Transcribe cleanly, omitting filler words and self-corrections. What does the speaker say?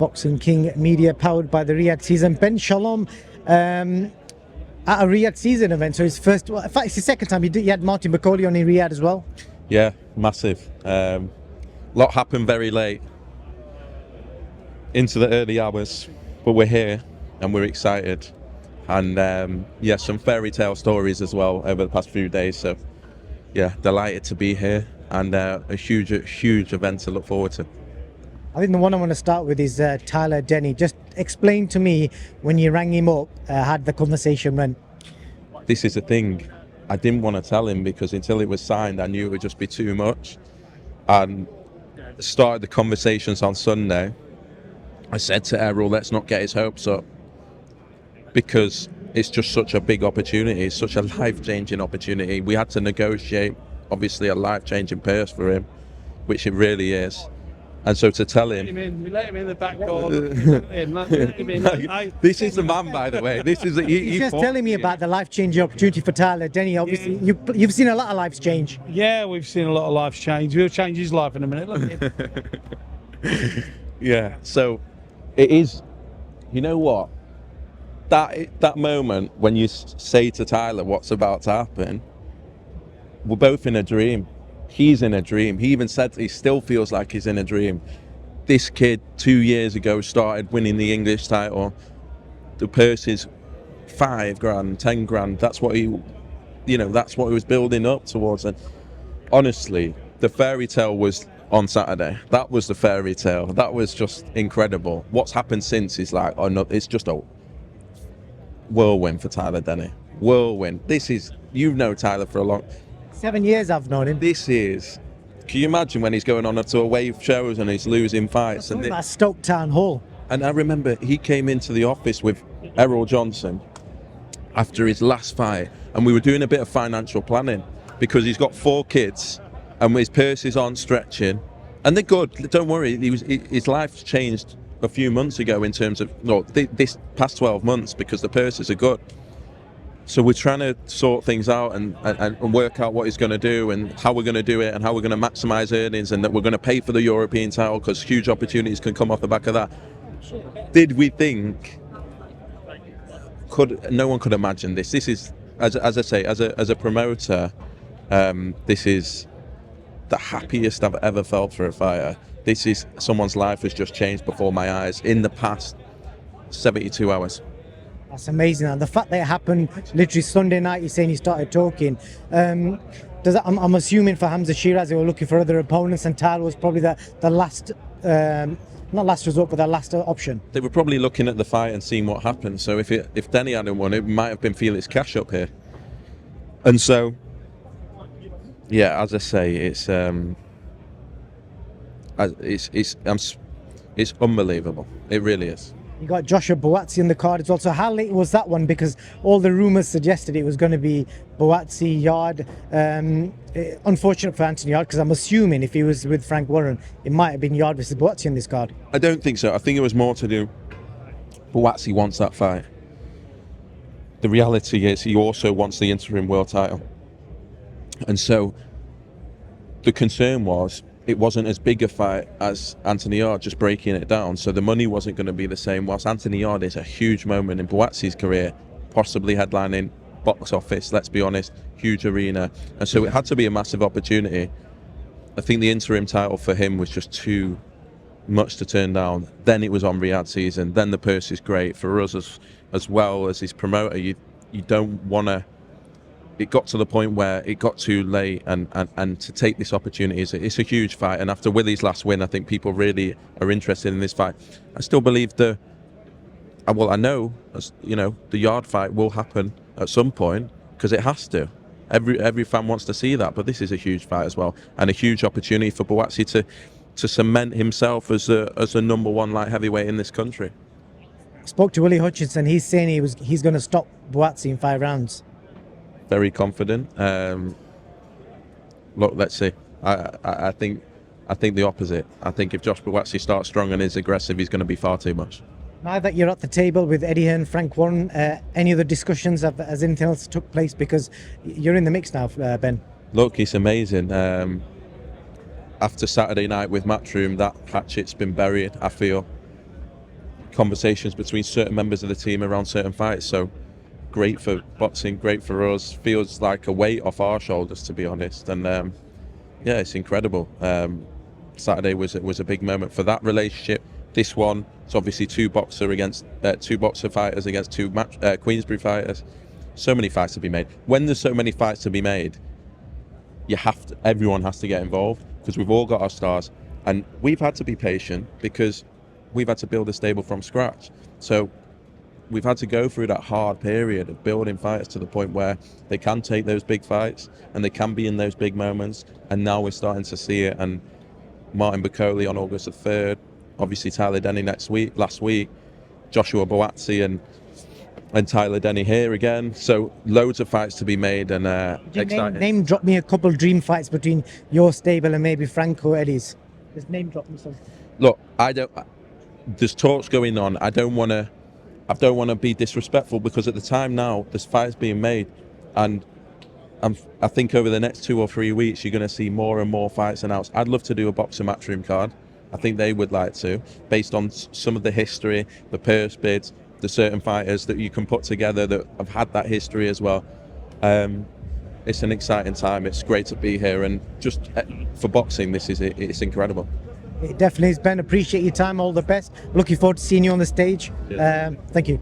Boxing King Media, powered by the Riyadh season. Ben Shalom at a Riyadh season event. So his first, well, in fact, it's his second time. You had Martin Bakoli on in Riyadh as well. Yeah, massive. Lot happened very late into the early hours, but we're here and we're excited. And yeah, some fairy tale stories as well over the past few days. So yeah, delighted to be here, and a huge event to look forward to. I think the one I want to start with is Tyler Denny. Just explain to me, when you rang him up, how the conversation went. This is the thing. I didn't want to tell him because until it was signed, I knew it would just be too much. And started the conversations on Sunday. I said to Errol, let's not get his hopes up, because it's just such a big opportunity. It's such a life-changing opportunity. We had to negotiate, obviously, a life-changing purse for him, which it really is. And so to tell him, we let him in the back door. This is the man, by the way. This is He's just telling me about the life-changing opportunity for Tyler Denny. Obviously, you've seen a lot of lives change. Yeah, we've seen a lot of lives change. We'll change his life in a minute. Look at him. Yeah. So it is. You know what? That moment when you say to Tyler what's about to happen, we're both in a dream. He's in a dream. He even said he still feels like he's in a dream. This kid 2 years ago started winning the English title. The purse is $5,000, $10,000. That's what that's what he was building up towards. And honestly, the fairy tale was on Saturday. That was the fairy tale. That was just incredible. What's happened since is like, oh no, it's just a whirlwind for Tyler Denny. Whirlwind. This is, Tyler for a long 7 years I've known him. This is, can you imagine when he's going on to away shows and he's losing fights? And that Stoke Town Hall. And I remember he came into the office with Errol Johnson after his last fight, and we were doing a bit of financial planning because he's got 4 kids and his purses aren't stretching, and they're good. Don't worry, his life's changed a few months ago in terms of this past 12 months because the purses are good. So we're trying to sort things out and work out what he's going to do and how we're going to do it and how we're going to maximise earnings, and that we're going to pay for the European title because huge opportunities can come off the back of that. Did we think? No one could imagine this. This is, as I say, as a promoter, this is the happiest I've ever felt for a fighter. This is someone's life has just changed before my eyes in the past 72 hours. That's amazing. And the fact that it happened literally Sunday night, you're saying he started talking. I'm assuming for Hamza Shiraz, they were looking for other opponents, and Tyler was probably the last, not last resort, but the last option. They were probably looking at the fight and seeing what happened. So if Denny hadn't won, it might have been Felix Cash up here. And so, yeah, as I say, it's unbelievable. It really is. You got Joshua Batsi in the card as well. So how late was that one? Because all the rumours suggested it was going to be Batsi, Yard. Unfortunate for Anthony Yard, because I'm assuming if he was with Frank Warren, it might have been Yard versus Batsi in this card. I don't think so. I think it was more to do. Batsi wants that fight. The reality is he also wants the interim world title. And so the concern was, it wasn't as big a fight as Anthony Yard, just breaking it down. So the money wasn't going to be the same. Whilst Anthony Yard is a huge moment in Batsi's career, possibly headlining box office, let's be honest, huge arena. And so it had to be a massive opportunity. I think the interim title for him was just too much to turn down. Then it was on Riad season. Then the purse is great for us as well as his promoter. You don't want to. It got to the point where it got too late, and to take this opportunity, it's a huge fight. And after Willie's last win, I think people really are interested in this fight. I still believe I know, the Yard fight will happen at some point because it has to. Every fan wants to see that, but this is a huge fight as well, and a huge opportunity for Batsi to cement himself as a #1 light heavyweight in this country. I spoke to Willie Hutchinson. He's saying he's going to stop Batsi in 5 rounds. Very confident. Look, let's see. I think the opposite. I think if Josh Batsi starts strong and is aggressive, he's going to be far too much. Now that you're at the table with Eddie Hearn, Frank Warren, any other discussions? Has anything else took place? Because you're in the mix now, Ben. Look, it's amazing. After Saturday night with Matchroom, that hatchet's been buried, I feel. conversations between certain members of the team around certain fights. So great for boxing, great for us. Feels like a weight off our shoulders, to be honest. And yeah, it's incredible. Saturday was a big moment for that relationship. This one, it's obviously two boxer fighters against two Queensberry fighters. So many fights to be made. When there's so many fights to be made, everyone has to get involved, because we've all got our stars, and we've had to be patient because we've had to build a stable from scratch. So we've had to go through that hard period of building fighters to the point where they can take those big fights and they can be in those big moments. And now we're starting to see it. And Martin Bacoli on August the 3rd, obviously Tyler Denny last week, Joshua Batsi and Tyler Denny here again. So loads of fights to be made, and exciting. Name drop me a couple dream fights between your stable and maybe Franco Eddie's. Just name drop me some. Look, there's talks going on. I don't want to be disrespectful, because at the time now there's fights being made, and I think over the next 2 or 3 weeks you're going to see more and more fights announced. I'd love to do a boxer matchroom card. I think they would like to, based on some of the history, the purse bids, the certain fighters that you can put together that have had that history as well. It's an exciting time. It's great to be here, and just for boxing, it's incredible. It definitely is, Ben. Appreciate your time. All the best. Looking forward to seeing you on the stage. Yeah. Thank you.